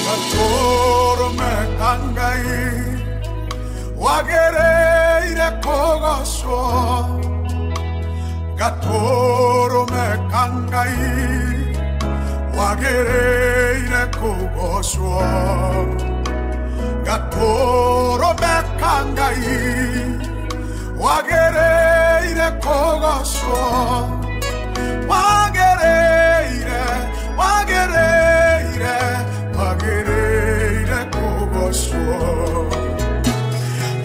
Gatoro me kangai wagereire kogoso Gatoro me kangai wagereire kogoso Gatoro me kangai wagereire kogoso wagereire kogoso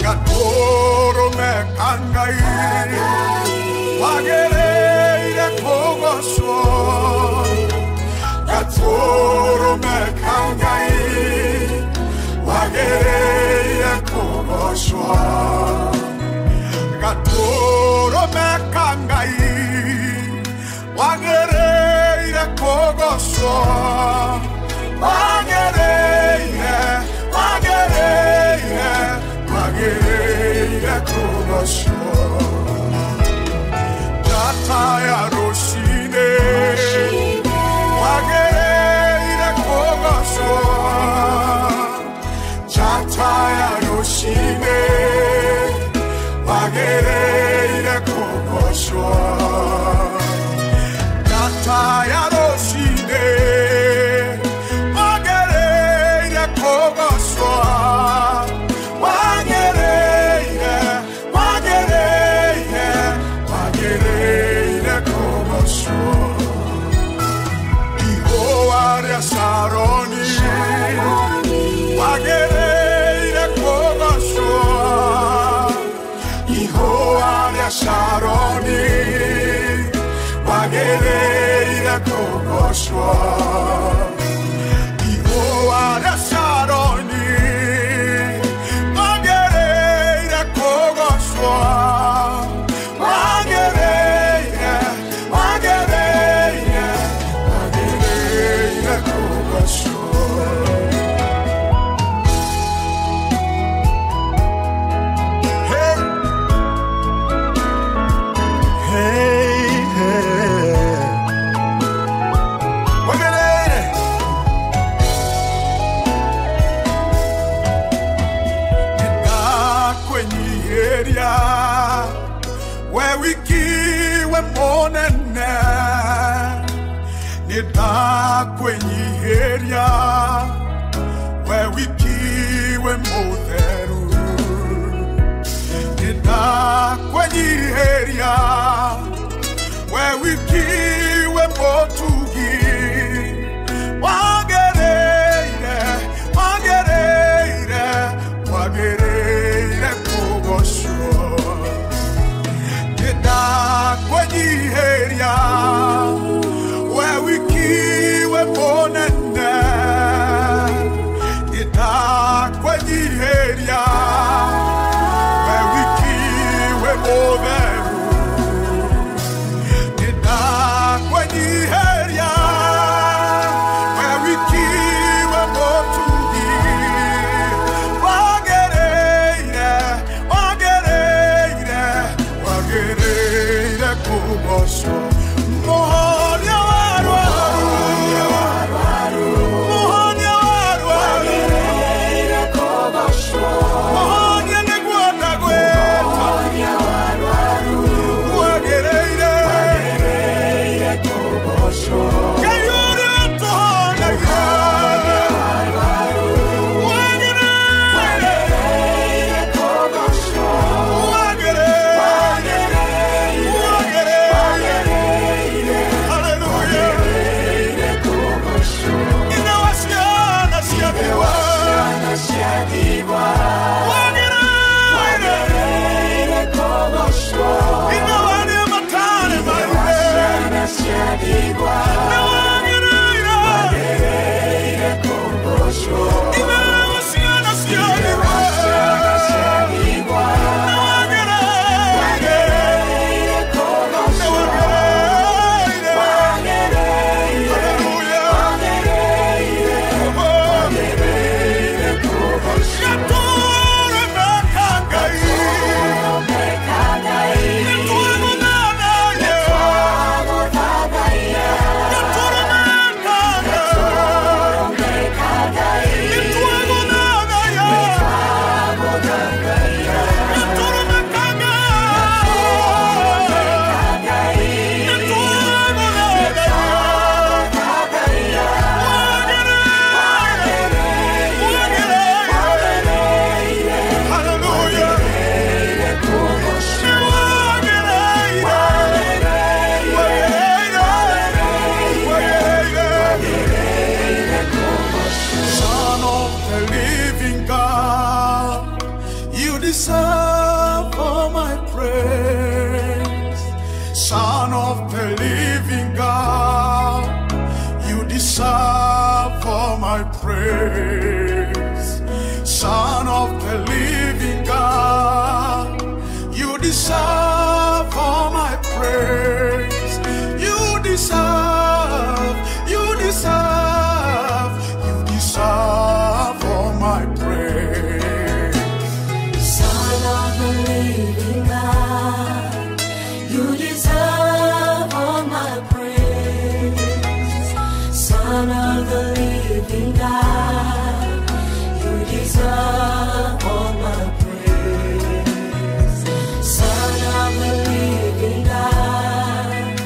Gatoro me kangai wagereire kogoso Gatoro me kangai wagereire kogoso Gatoro me kangai wagereire kogoso wagereire kogoso Jataya roshine wagereire kogoso Jataya roshine wagereire kogoso Jataya roshine wagereire kogoso wagereire kogoso Ihoaria Saroni wagereire kogoso Ihoaria Saroni wagereire kogoso Ihoaria Saroni wagereire kogoso wagereire kogoso where we give a morning Nida kwenye area where we give a motheru Nida kwenye area where we give a motugi wagereire kogoso Kwenye area where we keep a bonenda, ita kwenye area where we keep a botheru, ita kwenye area praise. Son of the living God, you deserve all my praise. You deserve all my praise. Son of the living God, you deserve all my praise. Son of the living God, you deserve all my praise. Son of the living God,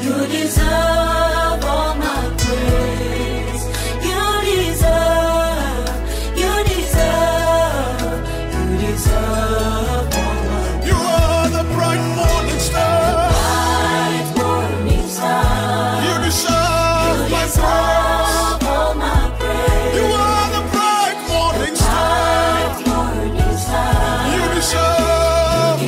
you deserve all my praise. You deserve all my praise. You are the bright morning star. Bright morning star. You deserve my praise. All my praise. You are the bright morning star. Bright morning star. You deserve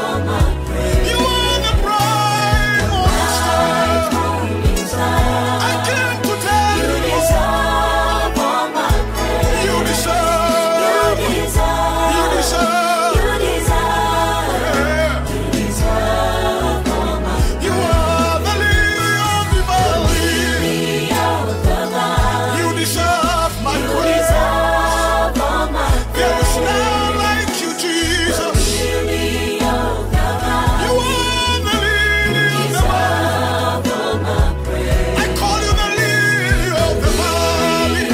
all my praise. You are the bright morning Bright star. morning star. I came to tell You you, deserve all my praise. you deserve. You deserve. You deserve. You deserve. Yeah. You deserve all my You are the lily of the valley. praise. Of the valley. You deserve my You praise. deserve all my There is praise. none like you, Jesus. Lily of the valley. You are the lily of the valley. Deserve all my praise. I call you the lily of the valley. Of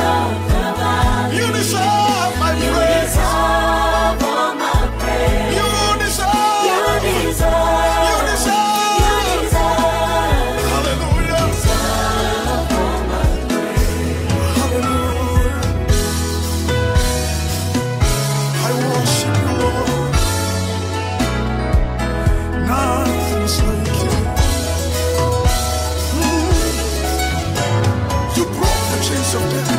the valley. You deserve my You praise. deserve all my praise. You deserve. You deserve. You deserve. You deserve. Hallelujah. Deserve all my praise. Hallelujah. I worship you, Lord. Nothing's like you. You broke the chains of death.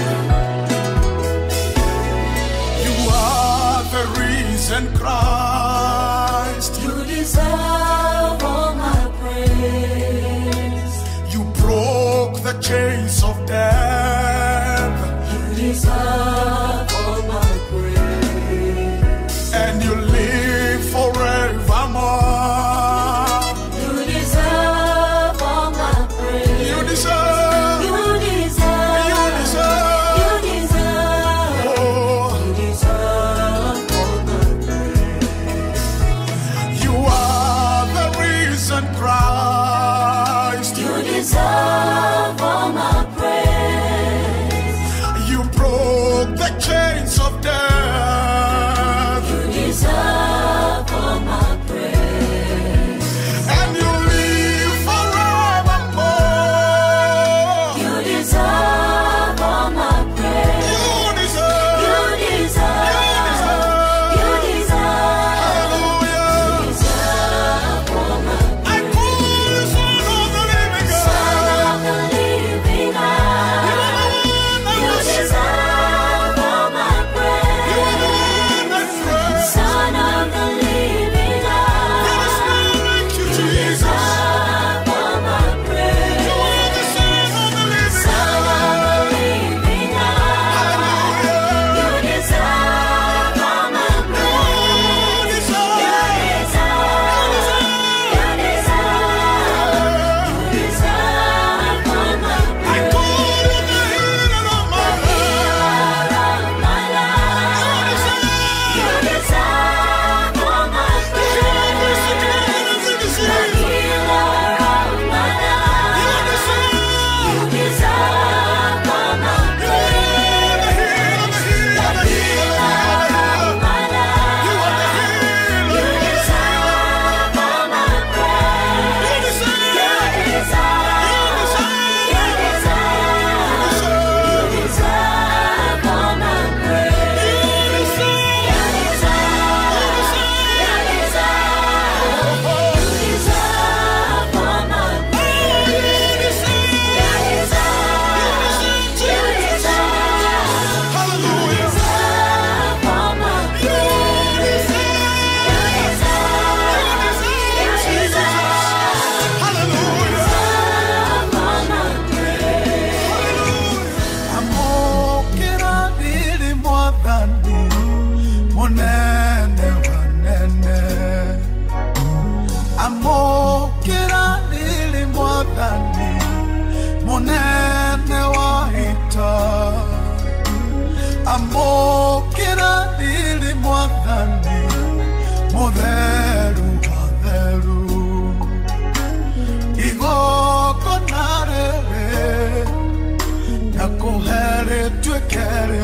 You are the risen Christ. You deserve all my praise. You broke the chains of death. You deserve all my praise. And you live forevermore. You deserve all my praise. You deserve. You deserve. You deserve. You deserve. Oh, You deserve all my praise. you are the risen Christ. You deserve all my praise. You broke the chains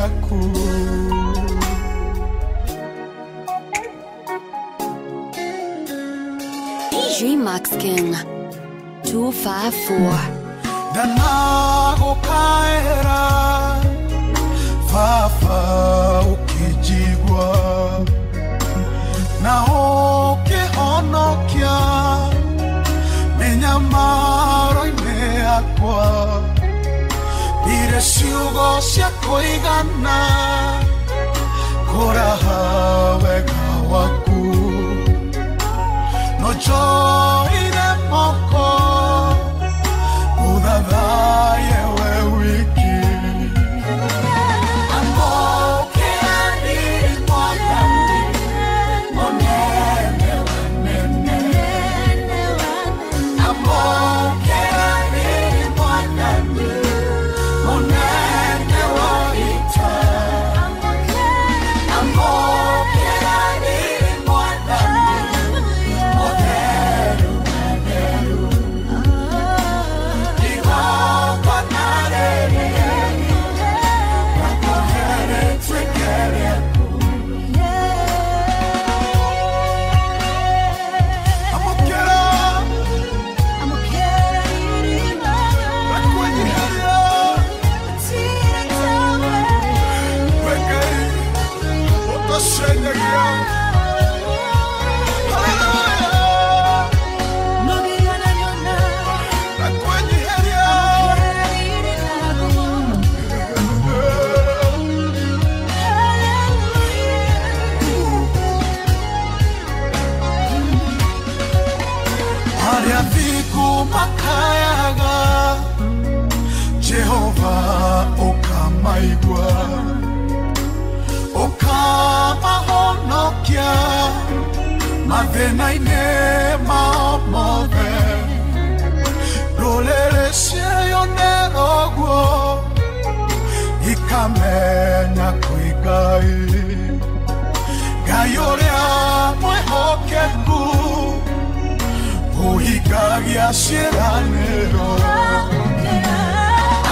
giaku DJ Max King 254 Danago kaera Fafa ukijigwa Na hoke honokia Menyamaro imeakwa Ire siugo siako igana Koraha wega waku No joine moko Udadaye we wiki Amoke adiri mwagandi Monene wanene Amoke adiri mwagandi Monene waita Amoke adiri mwagandi Monene Makayaga Jehovah okamaigwa Okamahonokia Mathena ine maomothe Rolele seyo nerogwo Ikamenya kuigai Gayorea mwehokeku Uhigagia shiranero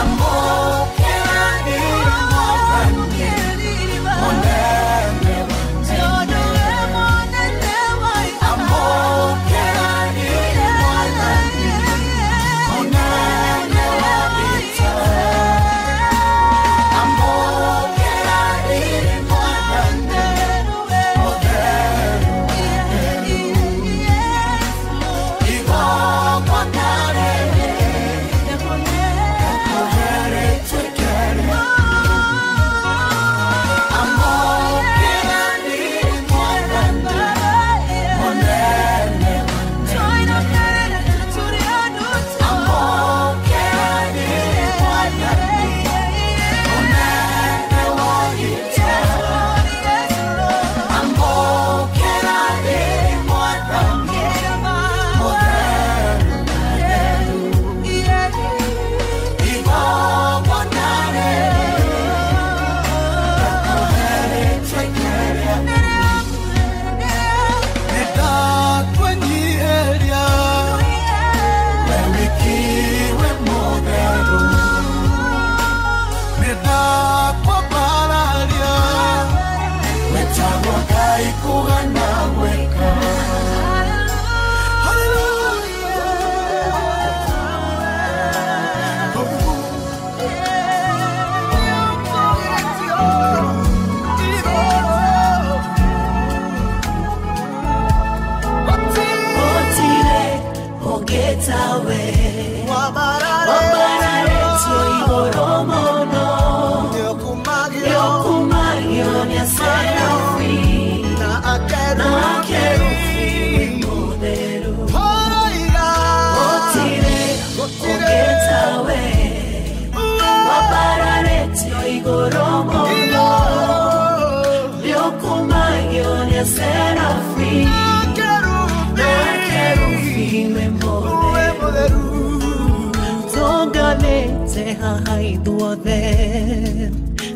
Amoke adiri mwagandi Monene Amoke adiri mwagandi Monene wabita Amoke adiri mwagandi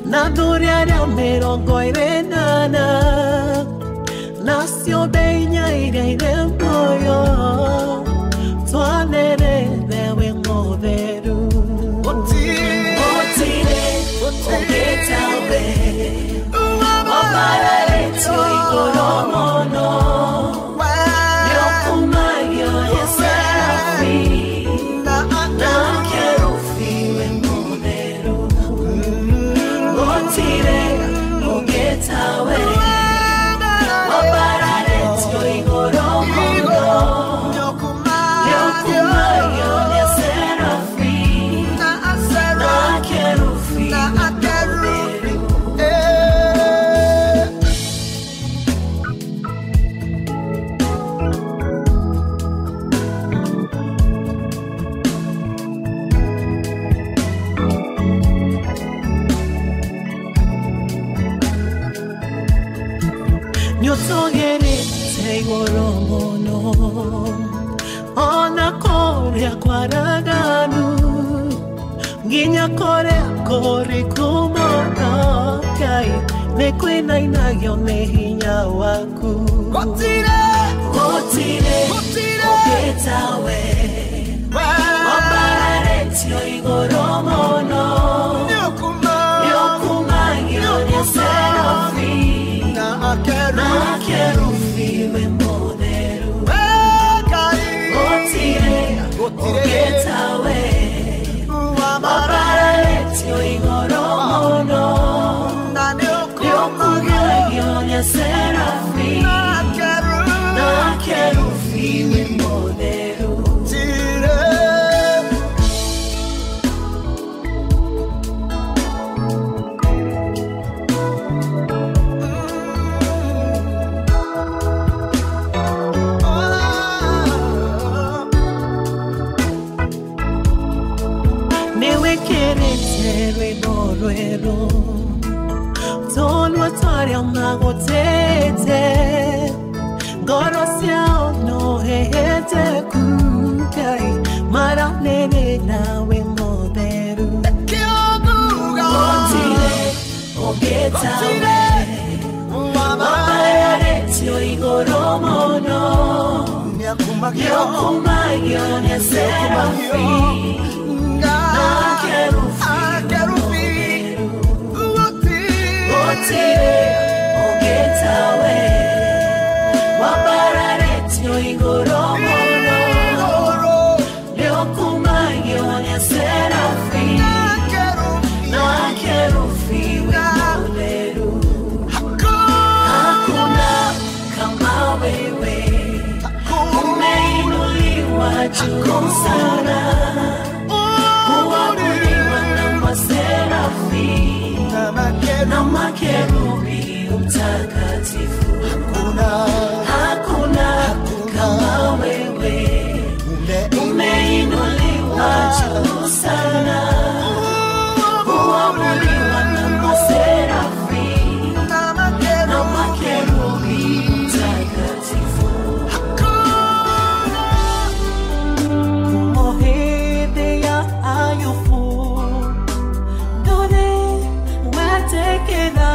Naduria mirongo irenana Nasio beña ire moyo Tuanere dewe ngoveru Otire ogetawe Otire ogetawe Wabarare tio igoro mono Yokumayo ya serafi Na kerufi Nyotogere segoro mono Ona korea kwaraganu Ginya korea kore kumona Kai mekwena inagyo nehinya waku Otire ogetawe Wabarare tio igoro mono Yokumayo ya serafi Na kerufi we moderu Otire ogetawe Wabarare tio igoro mono Yokumayo ya serafi Na kerufi we moderu Tolwa tari amago tete Gorosia no hete kukai Mara nene nawe moderu Otire ogetawe Wabarare tio igoro mono Yokumayo ya serafi Na kerufi Otire ogetawe Wabarare tio igoro mono Yokumayo ya serafi Na kerufi we moderu Hakuna kama wewe Umeinuliwa juu sana Kuabudiwa na maserafi Na makerubi mtakatifu Hakuna kama wewe Umeinuliwa juu sana Kuabudiwa na maserafi Na makerubi mtakatifu Kumohede ya ayufu Dore wetekena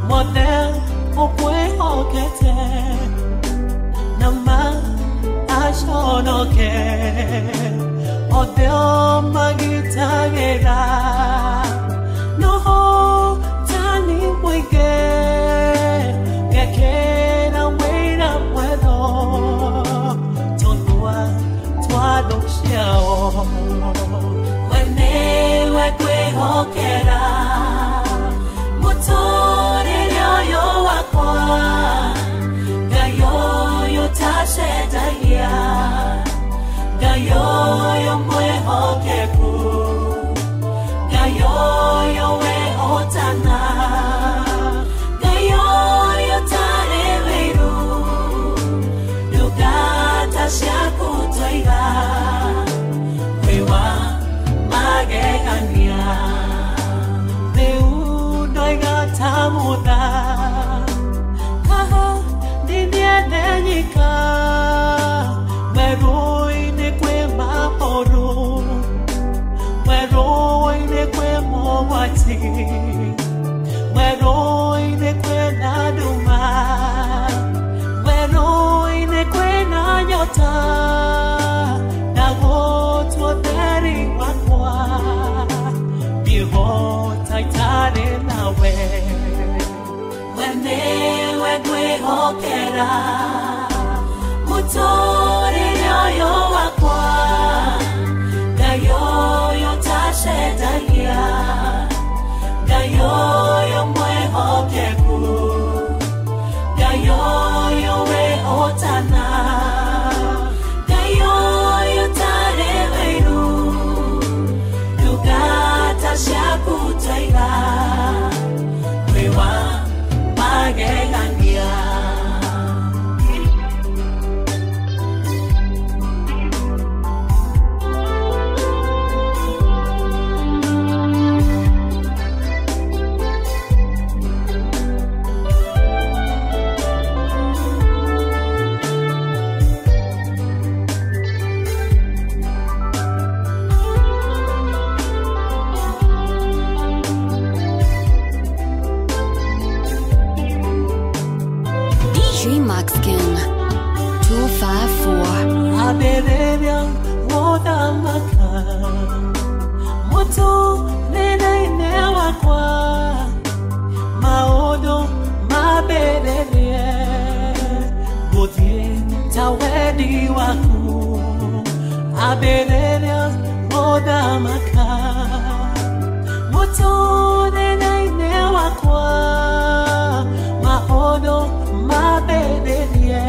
Model okwe okete Nama ashonoke Odeo magitagera Noho tani mwike Gekena wera puedo Tonua tuado xiao Wene wekwe okera Motore yo wakwa Gayo yo tashe daya Gayo yo mwe hokeku Gayo yo we otana Gayo yo tareveru Lugata shaku toiga Wewa magegania Tamuda Kaha dinia denyika Weroi ne kwe maporu Weroi ne kwe mowati Weroi ne kwe naduma Weroi ne kwe nanyota Nagotu oderi wakwa Biho taitare nawe Wene wekwe hokera Mutore yo wakwa Gayo yo tashe dalia abereria moda maka moto nena inewa kwa maodo mabereria godie tawedi waku abereria moda maka moto nena inewa kwa maodo mabereria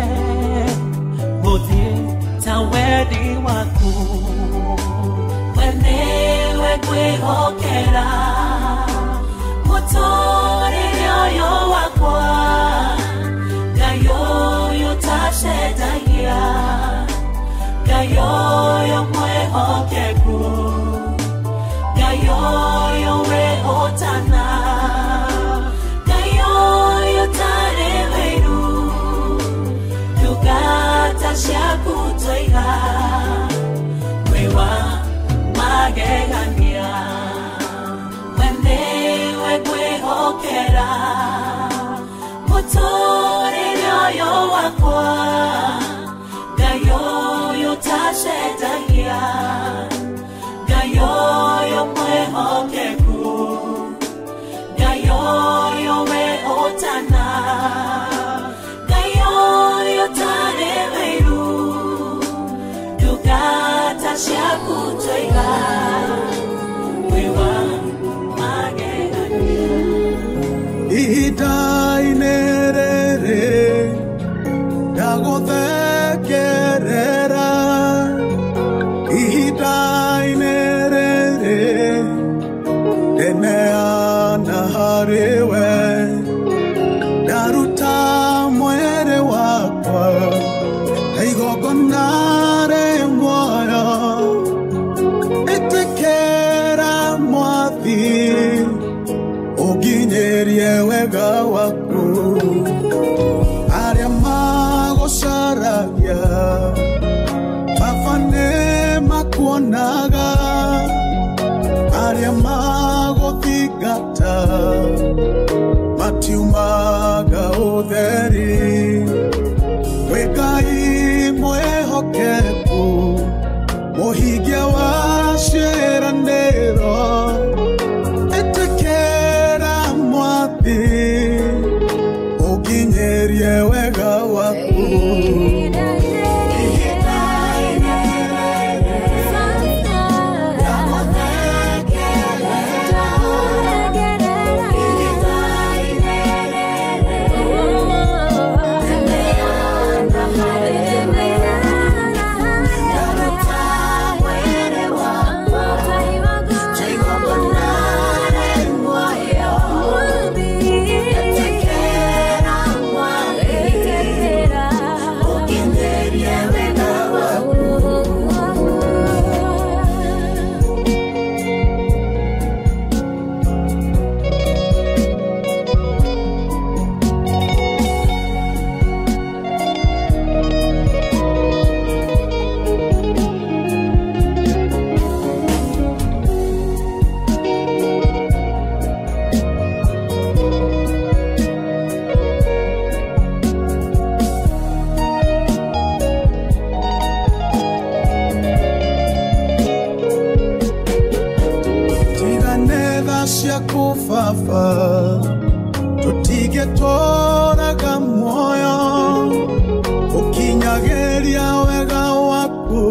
godie tawedi waku wenewe kwe hokera motore yoyo wakwa gayoyo tashetaya gayoyo mwe hokeku gayoyo we otana gayoyo tareweru yugata shakutoiga wewa magegania wenewe kwe hokera motore yoyo wakwa gayoyo tashetaya gayoyo mwe hokeku gayoyo we otana gayoyo tareweru yugata shakutoiga wewa magegania Ihidainerere Dagothekerera Ihidainerere Deneana harewe Daruta mwere wakwa Eigogonare mwoyo Etekera mwathi Oginyerie wega waku Aria mago sharabia Mafane makuonaga Aria mago thigata Matiumaga utheri Wegai mwehokeku Mohigia wa sheranero Etekera mwathi Oginyerie wega waku Kufafa tutige toraga moyo ukinyageria wega waku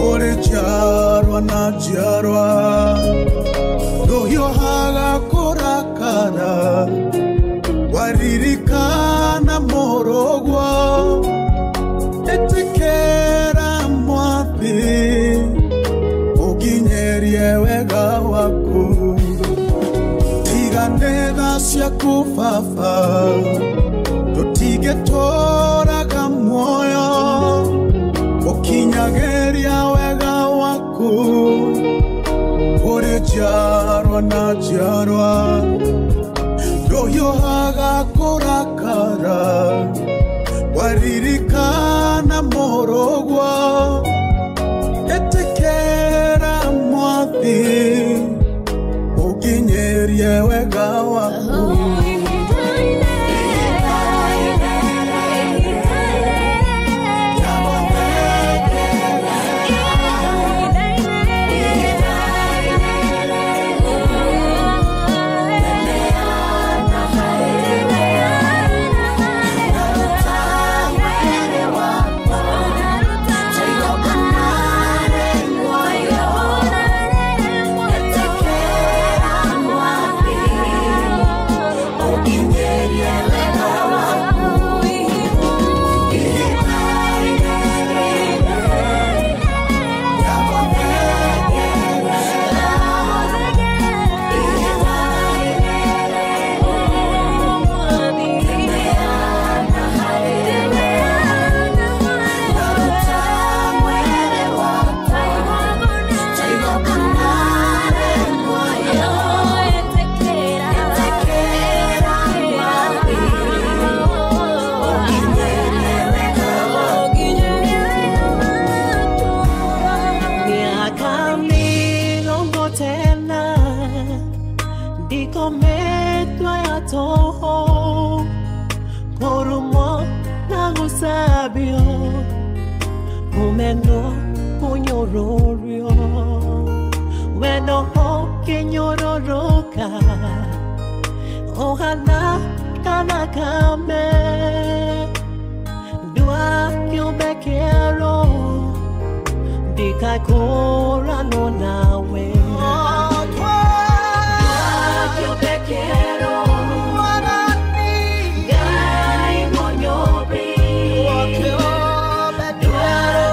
ore jarwa na jarwa dohyo haga kurakara waririkana morogwa etekera mwathi ukinyerie wega waku Tiganeda cia kufafa tutige toraga moyo ukinyageria wega waku ore jarwa na jarwa dohyo haga kurakara waririkana morogwa etekera mwathi ukinyerie wega waku toho Korumo na usabio Umendo kunyororio Wendo ho kinyororoka Ohana kana kame Dua kiobekero Dika kora no nawe Dua kiobekero Gai monyobi Dua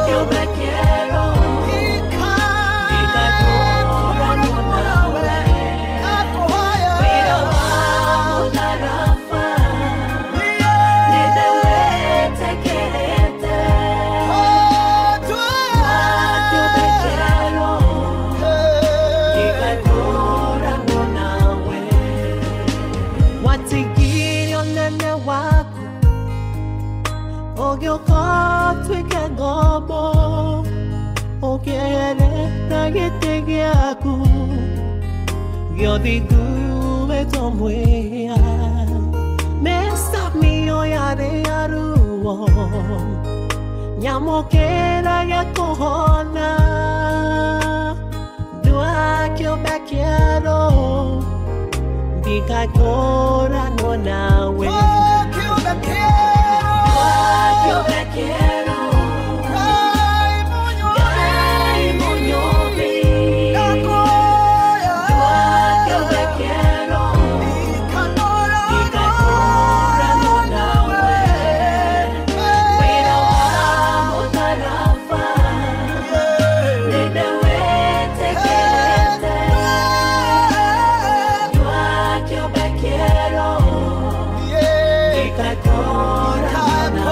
kiobekero Dika kora no nawe Wira wa mudarafa Nidewe tekerete Ogyo katwika ngomo Ogere na yetegiaku Yodigu etomwea Mesta mio yare yaruo Nyamokera ya kohona Dua kyo bakiero Dika kora no nawe Yo me quiero, Gai monyobi, yo me quiero, Dika kora no nawe, Wira wa mudarafa, Nidewe tekerete, yo me quiero, Dika kora no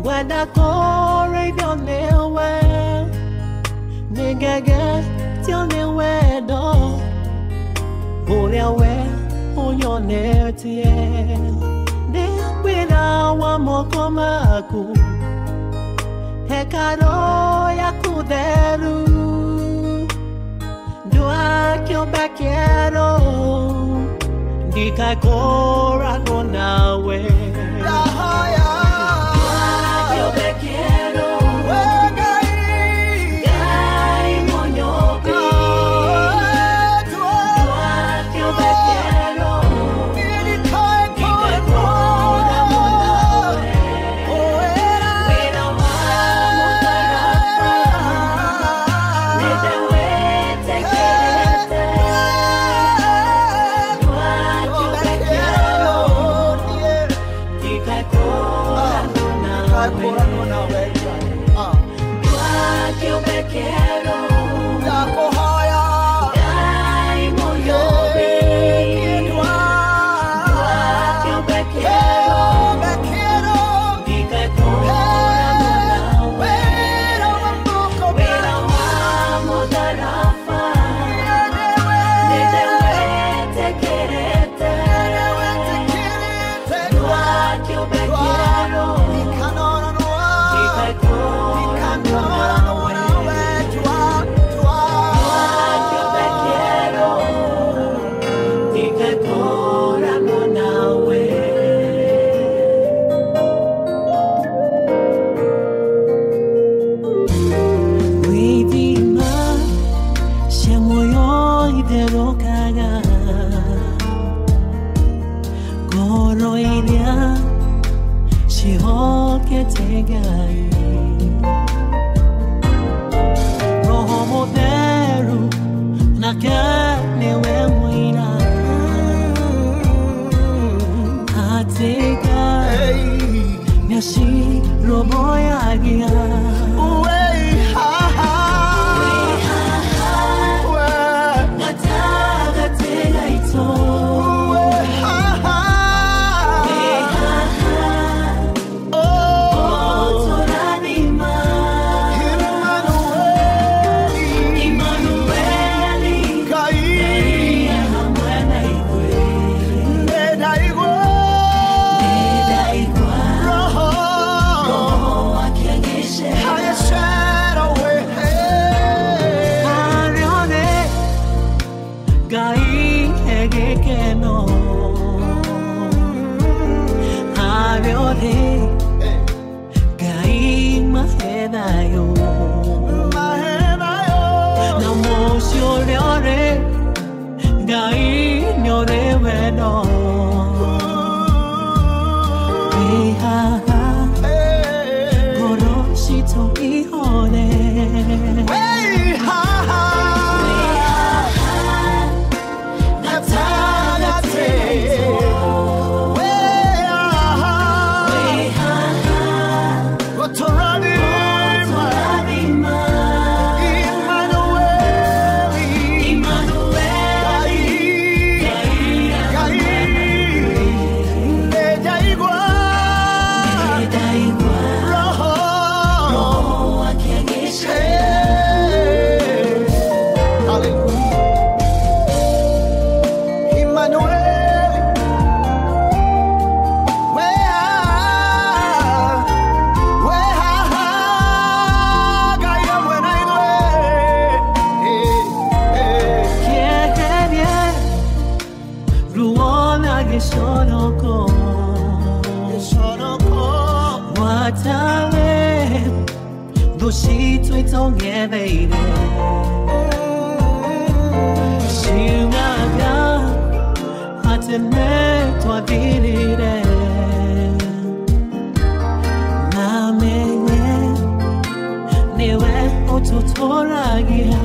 Guarda corre dionewe Nigege tionewe do Uriawe unyonetie Nipina wa mokomaku Hekaro ya kuderu Dua kyo bakiero Dika kora no nawe Yo me quiero, Gai monyobi, yo me quiero, Dika kora no nawe, Wira wa mudarafa, Nidewe tekerete, yo me quiero, Dika kora no nawe. Yo me quiero, Gai monyobi, yo me quiero, Dika kora no nawe, Wira wa mudarafa, Nidewe tekerete, yo me quiero, Dika kora no nawe. Roho moderu na kane we mwina Ateka Nyashi robo ya gia Nataga tega ito Oh, Toranima Moshito ihone Way high, Natanate. Way high, Gotorabima, Moshito itonge baby Shiunaga Atene tua virire Namene Niwe otutoragia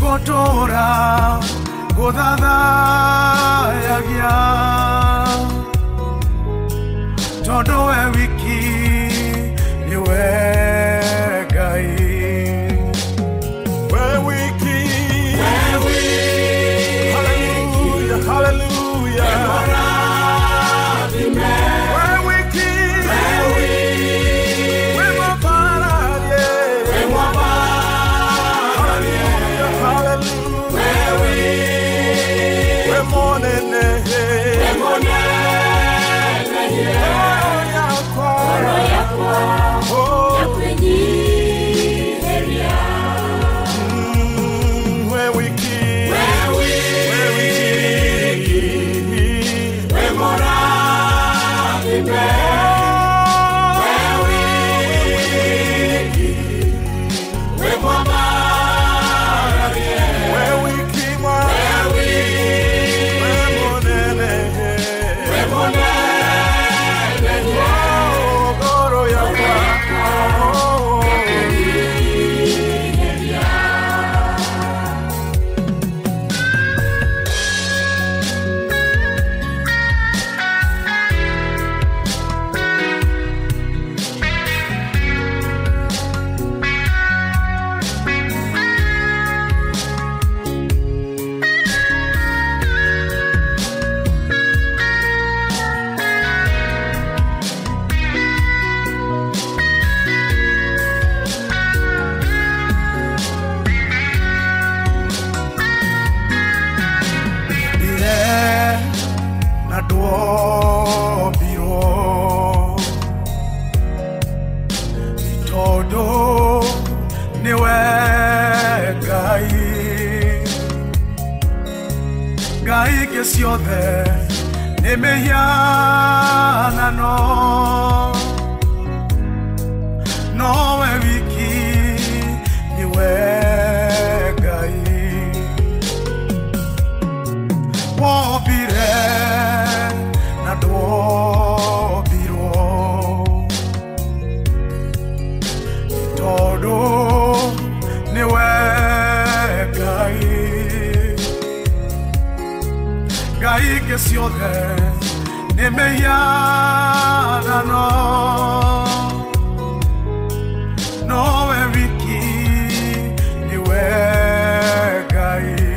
Gotora godada yagia todo wiki niwe gai hallelujah hallelujah we todo niwe gai que siode ne mehana no wiki niwe gai wo bire na do todo niwe gai que siode ne mehana no wiki niwe gai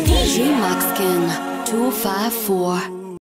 DJ Maxkin 254